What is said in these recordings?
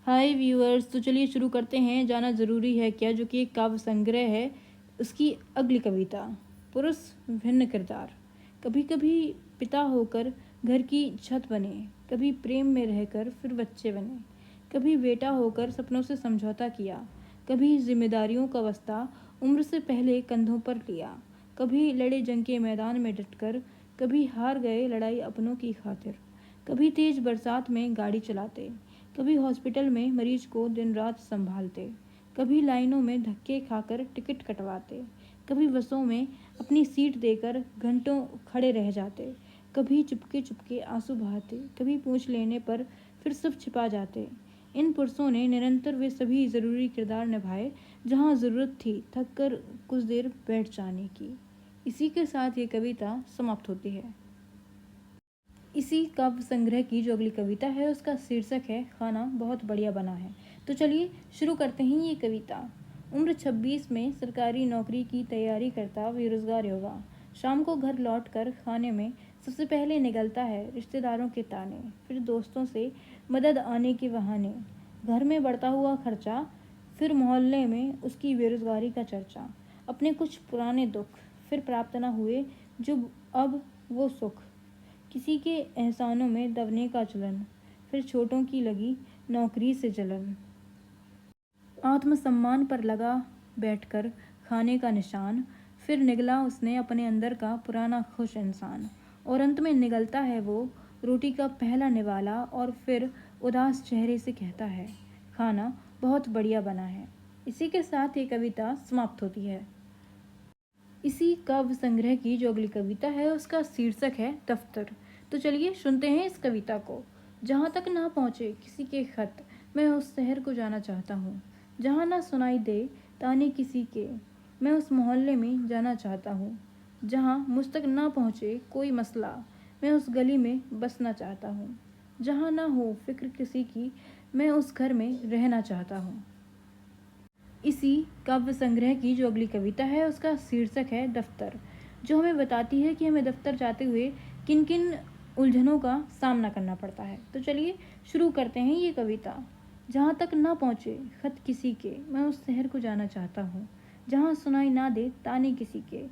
हाय viewers, तो चलिए शुरू करते हैं। जाना ज़रूरी है क्या, जो कि एक काव्य संग्रह है। उसकी अगली कविता। पुरुष भिन्न किरदार। कभी कभी पिता होकर घर की छत बने, कभी प्रेम में रहकर फिर बच्चे बने, कभी बेटा होकर सपनों से समझौता किया, कभी जिम्मेदारियों का बस्ता उम्र से पहले कंधों पर लिया, कभी लड़े जंग के मैदान में डटकर, कभी हार गए लड़ाई अपनों की खातिर, कभी तेज बरसात में गाड़ी चलाते, कभी हॉस्पिटल में मरीज को दिन रात संभालते, कभी लाइनों में धक्के खाकर टिकट कटवाते, कभी बसों में अपनी सीट देकर घंटों खड़े रह जाते, कभी चुपके चुपके आंसू बहाते, कभी पूछ लेने पर फिर सब छिपा जाते। इन पुरुषों ने निरंतर वे सभी ज़रूरी किरदार निभाए जहाँ ज़रूरत थी थक कर कुछ देर बैठ जाने की। इसी के साथ ये कविता समाप्त होती है। इसी काव्य संग्रह की जो अगली कविता है उसका शीर्षक है खाना बहुत बढ़िया बना है। तो चलिए शुरू करते हैं ये कविता। उम्र 26 में सरकारी नौकरी की तैयारी करता बेरोजगार युवा शाम को घर लौटकर खाने में सबसे पहले निगलता है रिश्तेदारों के ताने, फिर दोस्तों से मदद आने के बहाने, घर में बढ़ता हुआ खर्चा, फिर मोहल्ले में उसकी बेरोजगारी का चर्चा, अपने कुछ पुराने दुख, फिर प्राप्त न हुए जो अब वो सुख, किसी के एहसानों में दबने का चलन, फिर छोटों की लगी नौकरी से जलन, आत्मसम्मान पर लगा बैठकर खाने का निशान, फिर निगला उसने अपने अंदर का पुराना खुश इंसान, और अंत में निगलता है वो रोटी का पहला निवाला, और फिर उदास चेहरे से कहता है खाना बहुत बढ़िया बना है। इसी के साथ ये कविता समाप्त होती है। इसी काव्य संग्रह की जो अगली कविता है उसका शीर्षक है दफ्तर। तो चलिए सुनते हैं इस कविता को। जहाँ तक ना पहुँचे किसी के खत, मैं उस शहर को जाना चाहता हूँ। जहाँ ना सुनाई दे ताने किसी के, मैं उस मोहल्ले में जाना चाहता हूँ। जहाँ मुझ तक ना पहुँचे कोई मसला, मैं उस गली में बसना चाहता हूँ। जहाँ ना हो फिक्र किसी की, मैं उस घर में रहना चाहता हूँ। इसी काव्य संग्रह की जो अगली कविता है उसका शीर्षक है दफ्तर, जो हमें बताती है कि हमें दफ्तर जाते हुए किन किन उलझनों का सामना करना पड़ता है। तो चलिए शुरू करते हैं ये कविता। जहाँ तक ना पहुँचे खत किसी के, मैं उस शहर को जाना चाहता हूँ। जहाँ सुनाई ना दे ताने किसी के,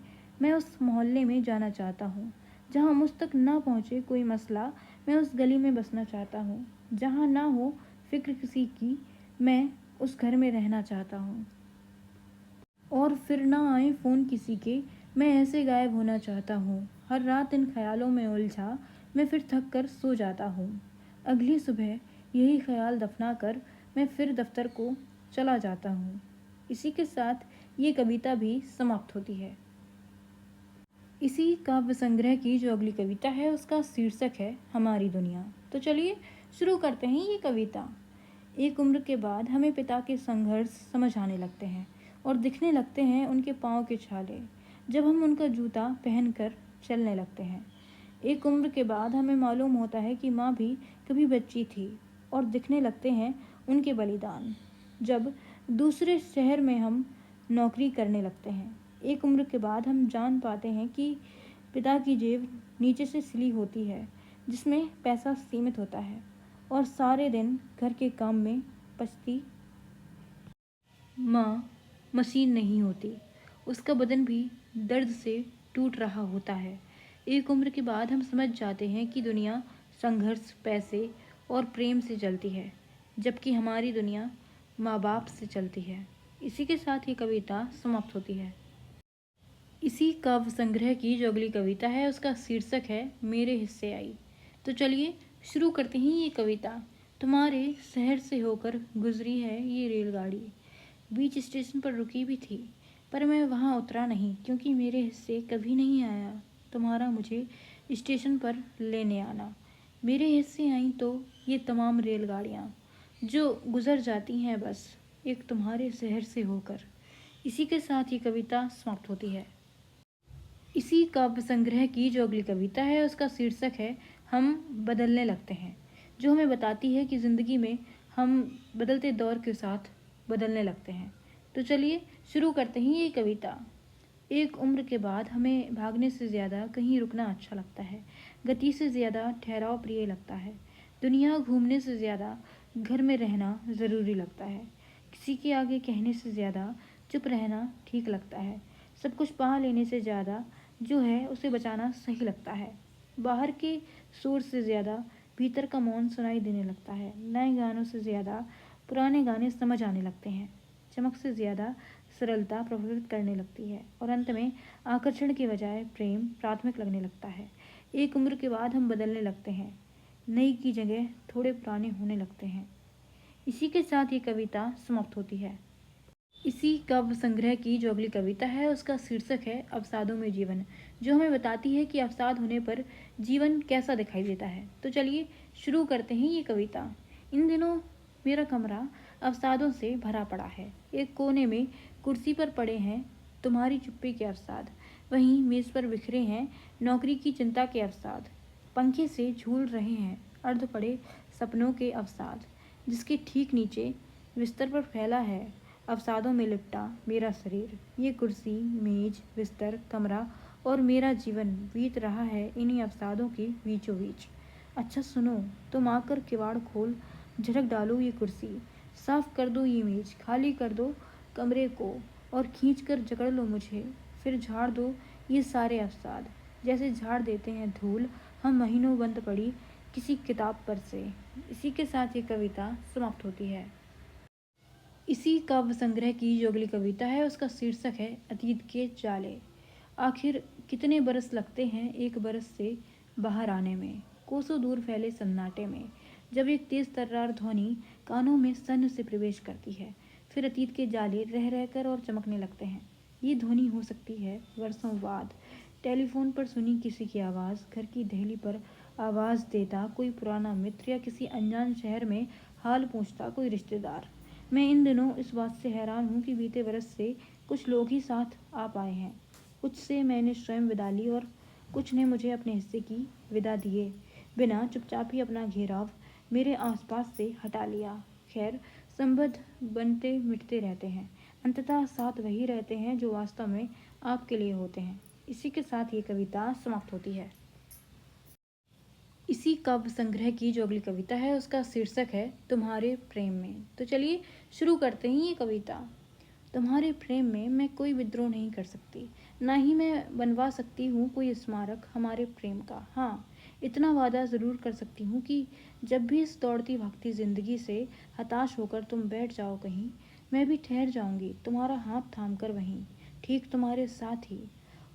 मैं उस मोहल्ले में जाना चाहता हूँ। जहाँ मुझ तक ना पहुँचे कोई मसला, मैं उस गली में बसना चाहता हूँ। जहाँ ना हो फिक्र किसी की, मैं उस घर में रहना चाहता हूँ। और फिर ना आए फ़ोन किसी के, मैं ऐसे गायब होना चाहता हूँ। हर रात इन ख्यालों में उलझा, मैं फिर थक कर सो जाता हूँ। अगली सुबह यही ख्याल दफना कर मैं फिर दफ्तर को चला जाता हूँ। इसी के साथ ये कविता भी समाप्त होती है। इसी काव्य संग्रह की जो अगली कविता है उसका शीर्षक है हमारी दुनिया। तो चलिए शुरू करते हैं ये कविता। एक उम्र के बाद हमें पिता के संघर्ष समझ आने लगते हैं और दिखने लगते हैं उनके पाँव के छाले, जब हम उनका जूता पहनकर चलने लगते हैं। एक उम्र के बाद हमें मालूम होता है कि माँ भी कभी बच्ची थी, और दिखने लगते हैं उनके बलिदान, जब दूसरे शहर में हम नौकरी करने लगते हैं। एक उम्र के बाद हम जान पाते हैं कि पिता की जेब नीचे से सिली होती है, जिसमें पैसा सीमित होता है, और सारे दिन घर के काम में पछती माँ मशीन नहीं होती। उसका बदन भी दर्द से टूट रहा होता है। एक उम्र के बाद हम समझ जाते हैं कि दुनिया संघर्ष, पैसे और प्रेम से चलती है, जबकि हमारी दुनिया माँ बाप से चलती है। इसी के साथ ये कविता समाप्त होती है। इसी काव्य संग्रह की जो अगली कविता है उसका शीर्षक है मेरे हिस्से आई। तो चलिए शुरू करते हैं ये कविता। तुम्हारे शहर से होकर गुजरी है ये रेलगाड़ी, बीच स्टेशन पर रुकी भी थी, पर मैं वहाँ उतरा नहीं क्योंकि मेरे हिस्से कभी नहीं आया तुम्हारा मुझे स्टेशन पर लेने आना। मेरे हिस्से आई तो ये तमाम रेलगाड़ियाँ जो गुजर जाती हैं बस एक तुम्हारे शहर से होकर। इसी के साथ ये कविता समाप्त होती है। इसी काव्य संग्रह की जो अगली कविता है उसका शीर्षक है हम बदलने लगते हैं, जो हमें बताती है कि ज़िंदगी में हम बदलते दौर के साथ बदलने लगते हैं। तो चलिए शुरू करते हैं ये कविता। एक उम्र के बाद हमें भागने से ज़्यादा कहीं रुकना अच्छा लगता है, गति से ज़्यादा ठहराव प्रिय लगता है, दुनिया घूमने से ज़्यादा घर में रहना ज़रूरी लगता है। किसी के आगे कहने से ज़्यादा चुप रहना ठीक लगता है। सब कुछ पा लेने से ज़्यादा जो है उसे बचाना सही लगता है। बाहर के शोर से ज़्यादा भीतर का मौन सुनाई देने लगता है। नए गानों से ज़्यादा पुराने गाने समझ आने लगते हैं। चमक से ज़्यादा सरलता प्रभावित करने लगती है और अंत में आकर्षण के बजाय प्रेम प्राथमिक लगने लगता है। एक उम्र के बाद हम बदलने लगते हैं, नई की जगह थोड़े पुराने होने लगते हैं। इसी के साथ ये कविता समाप्त होती है। इसी काव्य संग्रह की जो अगली कविता है उसका शीर्षक है अवसादों में जीवन, जो हमें बताती है कि अवसाद होने पर जीवन कैसा दिखाई देता है। तो चलिए शुरू करते हैं ये कविता। इन दिनों मेरा कमरा अवसादों से भरा पड़ा है। एक कोने में कुर्सी पर पड़े हैं तुम्हारी चुप्पी के अवसाद, वहीं मेज पर बिखरे हैं नौकरी की चिंता के अवसाद। पंखे से झूल रहे हैं अर्ध पड़े सपनों के अवसाद, जिसके ठीक नीचे बिस्तर पर फैला है अवसादों में लिपटा मेरा शरीर। ये कुर्सी, मेज, बिस्तर, कमरा और मेरा जीवन बीत रहा है इन्हीं अवसादों के बीचों बीच। अच्छा सुनो, तुम आकर किवाड़ खोल झटक डालो ये कुर्सी, साफ कर दो ये मेज, खाली कर दो कमरे को और खींच कर जकड़ लो मुझे, फिर झाड़ दो ये सारे अवसाद जैसे झाड़ देते हैं धूल हम महीनों बंद पड़ी किसी किताब पर से। इसी के साथ ये कविता समाप्त होती है। इसी काव्य संग्रह की जो अगली कविता है उसका शीर्षक है अतीत के जाले। आखिर कितने बरस लगते हैं एक बरस से बाहर आने में, कोसों दूर फैले सन्नाटे में, जब एक तेज तर्रार ध्वनि कानों में सन्न से प्रवेश करती है, फिर अतीत के जाले रह रहकर और चमकने लगते हैं। ये ध्वनि हो सकती है वर्षों बाद टेलीफोन पर सुनी किसी की आवाज़, घर की देहली पर आवाज़ देता कोई पुराना मित्र, या किसी अनजान शहर में हाल पूछता कोई रिश्तेदार। मैं इन दिनों इस बात से हैरान हूँ कि बीते बरस से कुछ लोग ही साथ आ पाए हैं। कुछ से मैंने स्वयं विदा ली और कुछ ने मुझे अपने हिस्से की विदा दिए बिना चुपचाप ही अपना घेराव मेरे आसपास से हटा लिया। खैर, संबंध बनते मिटते रहते हैं, अंततः साथ वही रहते हैं जो वास्तव में आपके लिए होते हैं। इसी के साथ ये कविता समाप्त होती है। इसी काव्य संग्रह की जो अगली कविता है उसका शीर्षक है तुम्हारे प्रेम में। तो चलिए शुरू करते हैं ये कविता। तुम्हारे प्रेम में मैं कोई विद्रोह नहीं कर सकती, ना ही मैं बनवा सकती हूँ कोई स्मारक हमारे प्रेम का। हाँ, इतना वादा ज़रूर कर सकती हूँ कि जब भी इस दौड़ती भागती ज़िंदगी से हताश होकर तुम बैठ जाओ कहीं, मैं भी ठहर जाऊँगी तुम्हारा हाथ थाम कर वहीं, ठीक तुम्हारे साथ ही।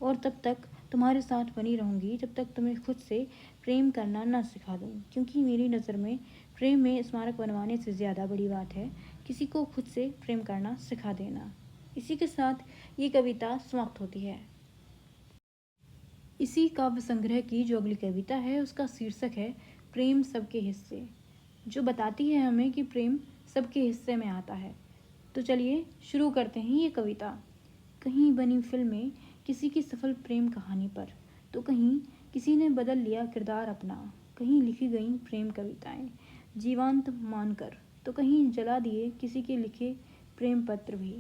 और तब तक तुम्हारे साथ बनी रहूँगी जब तक तुम्हें खुद से प्रेम करना ना सिखा दूँ, क्योंकि मेरी नज़र में प्रेम में स्मारक बनवाने से ज़्यादा बड़ी बात है किसी को खुद से प्रेम करना सिखा देना। इसी के साथ ये कविता समाप्त होती है। इसी काव्य संग्रह की जो अगली कविता है उसका शीर्षक है प्रेम सबके हिस्से, जो बताती है हमें कि प्रेम सबके हिस्से में आता है। तो चलिए शुरू करते हैं ये कविता। कहीं बनी फिल्में किसी की सफल प्रेम कहानी पर, तो कहीं किसी ने बदल लिया किरदार अपना, कहीं लिखी गई प्रेम कविताएं जीवांत मानकर, तो कहीं जला दिए किसी के लिखे प्रेम पत्र भी,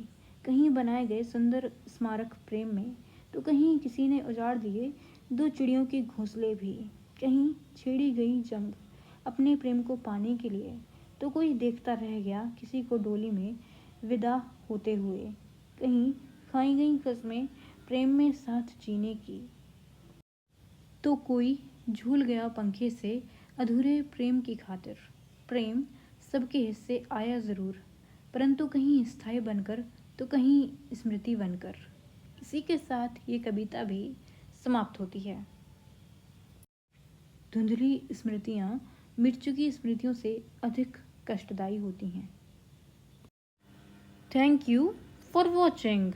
कहीं बनाए गए सुंदर स्मारक प्रेम में, तो कहीं किसी ने उजाड़ दिए दो चिड़ियों के घोंसले भी, कहीं छेड़ी गई जंग अपने प्रेम को पाने के लिए, तो कोई देखता रह गया किसी को डोली में विदा होते हुए, कहीं खाई गई कस्में प्रेम में साथ जीने की, तो कोई झूल गया पंखे से अधूरे प्रेम की खातिर। प्रेम सबके हिस्से आया ज़रूर, परंतु कहीं स्थायी बनकर तो कहीं स्मृति बनकर। इसी के साथ ये कविता भी समाप्त होती है। धुंधली स्मृतियाँ मिट चुकी स्मृतियों से अधिक कष्टदायी होती हैं। Thank you for watching.